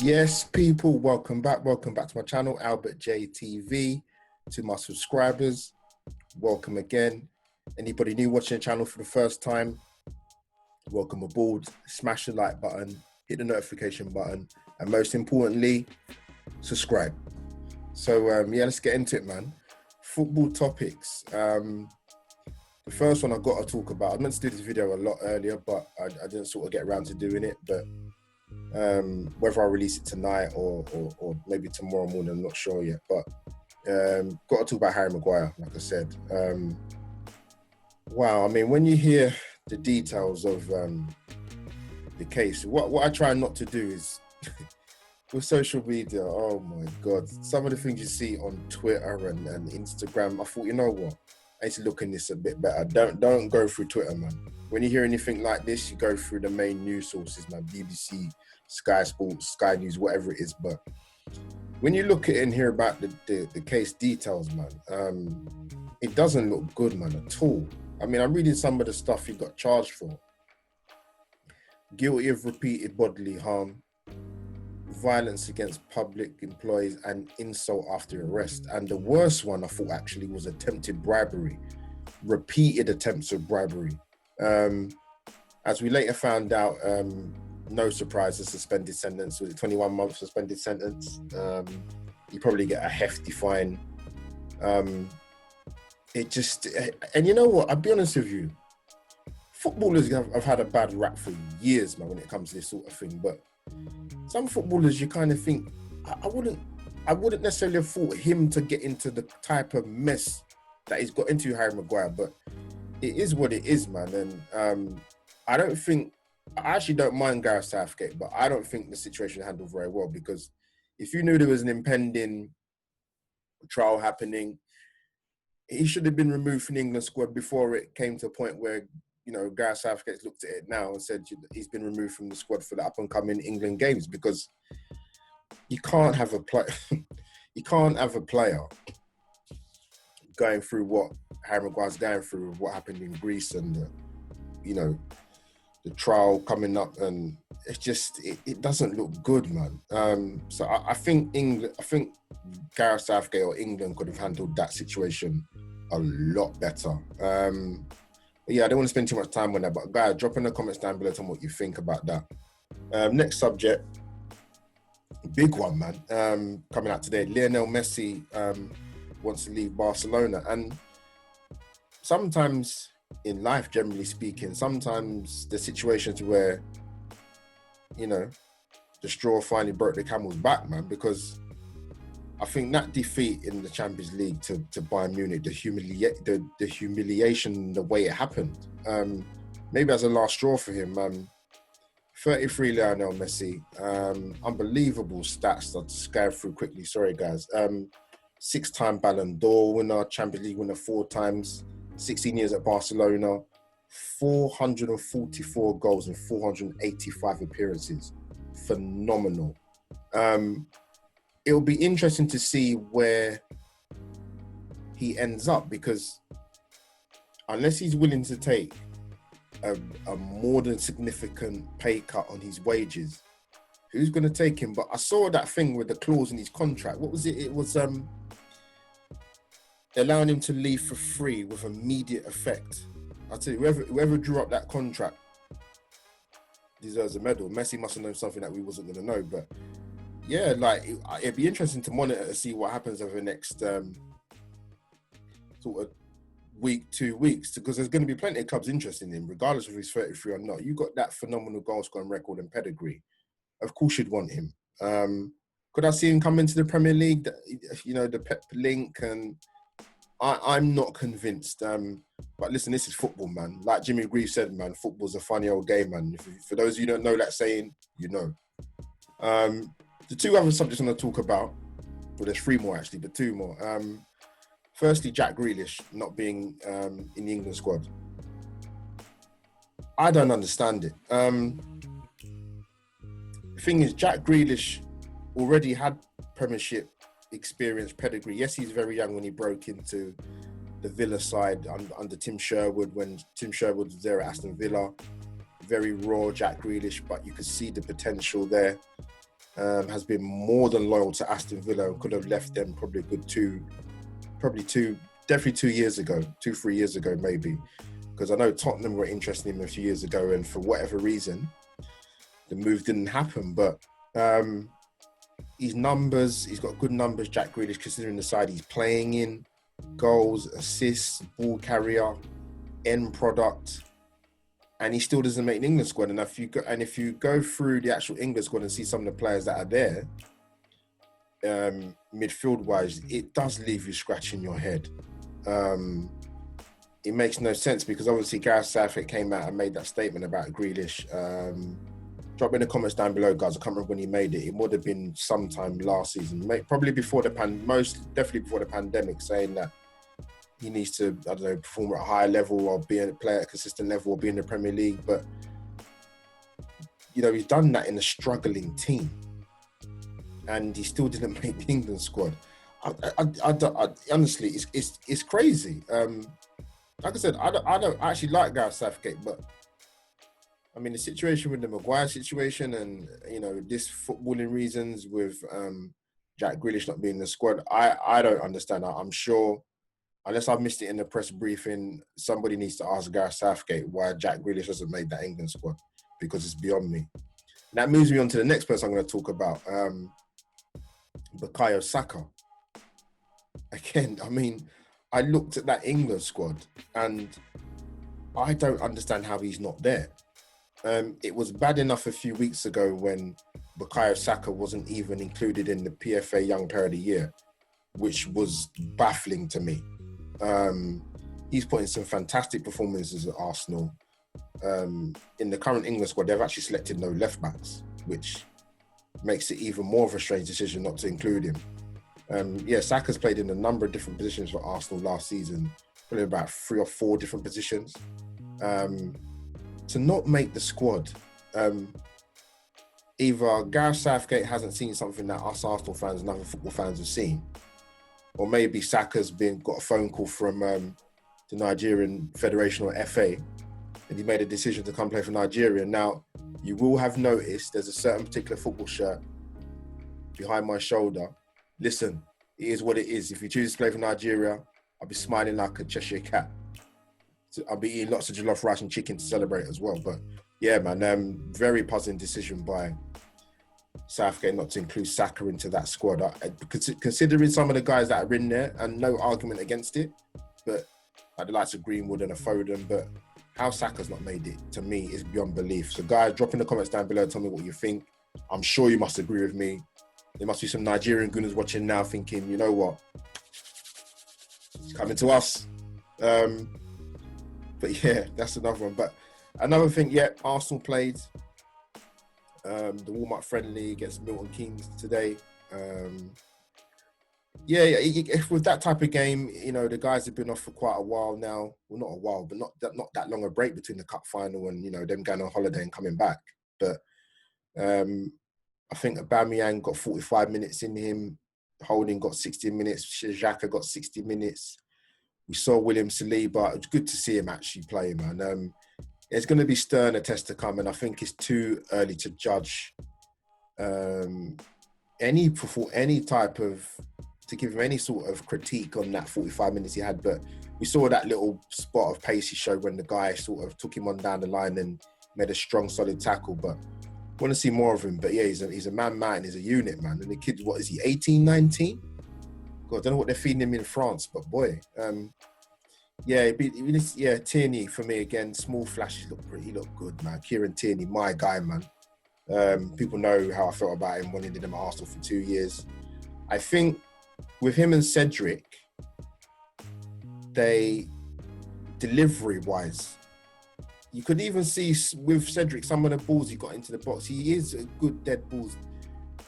Yes, people, welcome back to my channel, Albert JTV. To my subscribers, welcome again. Anybody new watching the channel for the first time, welcome aboard. Smash the like button, hit the notification button, and most importantly, subscribe. So yeah, let's get into it, man. Football topics. The first one I got to talk about, I meant to do this video a lot earlier, but I didn't sort of get around to doing it. But whether I release it tonight or maybe tomorrow morning, I'm not sure yet. But got to talk about Harry Maguire, like I said. Wow, I mean, when you hear the details of the case, what I try not to do is with social media, oh my God, some of the things you see on Twitter and Instagram, I thought, you know what? I need to look in this a bit better. Don't go through Twitter, man. When you hear anything like this, you go through the main news sources, man. BBC, Sky Sports, Sky News, whatever it is. But when you look at it and hear about the case details, man, it doesn't look good, man, at all. I mean, I'm reading some of the stuff he got charged for. Guilty of repeated bodily harm, violence against public employees, and insult after arrest. And the worst one, I thought, actually was attempted bribery, repeated attempts of bribery. As we later found out, no surprise, a suspended sentence, was it 21-month suspended sentence? You probably get a hefty fine. And you know what, I'll be honest with you, footballers have had a bad rap for years, man, when it comes to this sort of thing. But some footballers, you kind of think, I wouldn't necessarily have thought him to get into the type of mess that he's got into, Harry Maguire, but it is what it is, man. And I actually don't mind Gareth Southgate, but I don't think the situation handled very well, because if you knew there was an impending trial happening, he should have been removed from the England squad before it came to a point where, you know, Gareth Southgate's looked at it now and said he's been removed from the squad for the up-and-coming England games, because you can't have a player going through what Harry Maguire's going through, what happened in Greece, and the trial coming up, and it's just it doesn't look good, man. So I think Gareth Southgate or England could have handled that situation a lot better. Yeah, I don't want to spend too much time on that, but guys, drop in the comments down below, tell me what you think about that. Next subject, big one, man. Coming out today, Lionel Messi wants to leave Barcelona. And sometimes in life, generally speaking, sometimes the situations where, you know, the straw finally broke the camel's back, man, because I think that defeat in the Champions League to Bayern Munich, the humiliation, the way it happened, maybe as a last straw for him. 33, Lionel Messi, unbelievable stats. I'll just go through quickly. Sorry, guys. 6-time Ballon d'Or winner, Champions League winner 4 times, 16 years at Barcelona, 444 goals and 485 appearances. Phenomenal. It'll be interesting to see where he ends up, because unless he's willing to take a more than significant pay cut on his wages, who's going to take him? But I saw that thing with the clause in his contract. What was it? It was allowing him to leave for free with immediate effect. I tell you, whoever drew up that contract deserves a medal. Messi must have known something that we wasn't going to know. But yeah, like it'd be interesting to monitor to see what happens over the next sort of week, 2 weeks, because there's going to be plenty of clubs interested in him, regardless if he's 33 or not. You got that phenomenal goal scoring record and pedigree. Of course, you'd want him. Could I see him come into the Premier League? You know, the Pep link, and I'm not convinced. But listen, this is football, man. Like Jimmy Greaves said, man, football's a funny old game, man. For those of you who don't know that saying, you know. The 2 other subjects I'm going to talk about, well, there's 3 more actually, but 2 more. Firstly, Jack Grealish not being in the England squad. I don't understand it. The thing is, Jack Grealish already had Premiership experience, pedigree. Yes, he's very young when he broke into the Villa side under Tim Sherwood, when Tim Sherwood was there at Aston Villa. Very raw Jack Grealish, but you could see the potential there. has been more than loyal to Aston Villa and could have left them probably a good definitely 2 years ago, 3 years ago maybe. Because I know Tottenham were interested in him a few years ago, and for whatever reason, the move didn't happen. But his numbers, he's got good numbers, Jack Grealish, considering the side he's playing in. Goals, assists, ball carrier, end product. And he still doesn't make the England squad. And if you go through the actual England squad and see some of the players that are there, midfield-wise, it does leave you scratching your head. It makes no sense because obviously Gareth Southgate came out and made that statement about Grealish. Drop in the comments down below, guys. I can't remember when he made it. It would have been sometime last season, probably before definitely before the pandemic, saying that he needs to, I don't know, perform at a higher level or play at a consistent level or be in the Premier League. But, you know, he's done that in a struggling team. And he still didn't make the England squad. I honestly, it's crazy. Like I said, I don't actually like Gareth Southgate, but I mean, the situation with the Maguire situation and, you know, this footballing reasons with Jack Grealish not being in the squad, I don't understand. I'm sure, unless I've missed it in the press briefing, somebody needs to ask Gareth Southgate why Jack Grealish hasn't made that England squad, because it's beyond me. And that moves me on to the next person I'm going to talk about, Bukayo Saka. Again, I mean, I looked at that England squad and I don't understand how he's not there. It was bad enough a few weeks ago when Bukayo Saka wasn't even included in the PFA Young Player of the Year, which was baffling to me. He's put in some fantastic performances at Arsenal. In the current England squad, they've actually selected no left backs, which makes it even more of a strange decision not to include him. Saka's played in a number of different positions for Arsenal last season, probably about 3 or 4 different positions. To not make the squad, either Gareth Southgate hasn't seen something that us Arsenal fans and other football fans have seen, or maybe Saka's got a phone call from the Nigerian Federation or FA, and he made a decision to come play for Nigeria. Now, you will have noticed there's a certain particular football shirt behind my shoulder. Listen, it is what it is. If you choose to play for Nigeria, I'll be smiling like a Cheshire cat. So I'll be eating lots of jollof rice and chicken to celebrate as well. But yeah, man, very puzzling decision by Southgate not to include Saka into that squad. Considering some of the guys that are in there, and no argument against it, but like the likes of Greenwood and a Foden, but how Saka's not made it, to me, is beyond belief. So guys, drop in the comments down below, tell me what you think. I'm sure you must agree with me. There must be some Nigerian gooners watching now thinking, you know what, it's coming to us. But yeah, that's another one. But another thing, Arsenal played the warm-up friendly against Milton Keynes today. With that type of game, you know, the guys have been off for quite a while now. Well, not a while, but not that long a break between the cup final and, you know, them going on holiday and coming back. But I think Aubameyang got 45 minutes in him. Holding got 60 minutes. Xhaka got 60 minutes. We saw William Saliba. It's good to see him actually play, man. It's going to be sterner test to come, and I think it's too early to judge to give him any sort of critique on that 45 minutes he had. But we saw that little spot of pace he showed when the guy sort of took him on down the line and made a strong, solid tackle. But I want to see more of him. But yeah, he's a man, he's a unit, man. And the kid, what is he, 18, 19? God, I don't know what they're feeding him in France, but boy. Tierney for me again. Small flashes he looked good, man. Kieran Tierney, my guy, man. People know how I felt about him when he did him at Arsenal for 2 years. I think with him and Cedric, delivery-wise, you could even see with Cedric some of the balls he got into the box. He is a good dead balls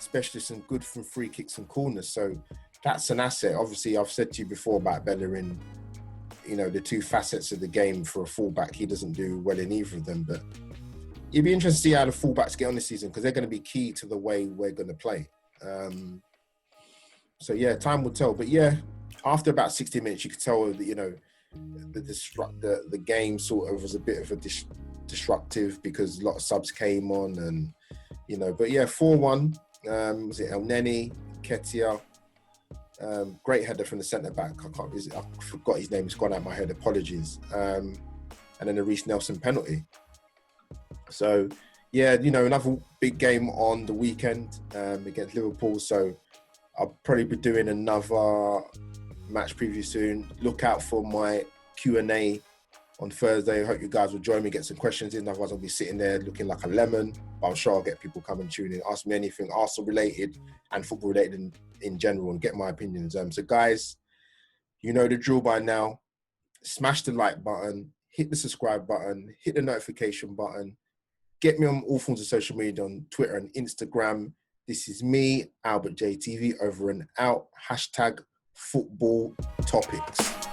specialist and good from free kicks and corners. So that's an asset. Obviously, I've said to you before about Bellerin, you know, the 2 facets of the game for a fullback. He doesn't do well in either of them. But it'd be interesting to see how the fullbacks get on this season, because they're going to be key to the way we're going to play. So yeah, time will tell. But yeah, after about 60 minutes, you could tell that, you know, the game sort of was a bit of a disruptive because a lot of subs came on, and you know. But yeah, 4-1. Was it El Neni, Ketia? Great header from the centre back. I forgot his name. It's gone out of my head. Apologies. And then the Reece Nelson penalty. So, yeah, another big game on the weekend against Liverpool. So I'll probably be doing another match preview soon. Look out for my Q&A on Thursday. I hope you guys will join me, get some questions in. Otherwise, I'll be sitting there looking like a lemon. But I'm sure I'll get people come and tune in, ask me anything Arsenal-related and football-related in general, and get my opinions. So, guys, you know the drill by now. Smash the like button, hit the subscribe button, hit the notification button. Get me on all forms of social media, on Twitter and Instagram. This is me, Albert JTV, over and out. #football topics.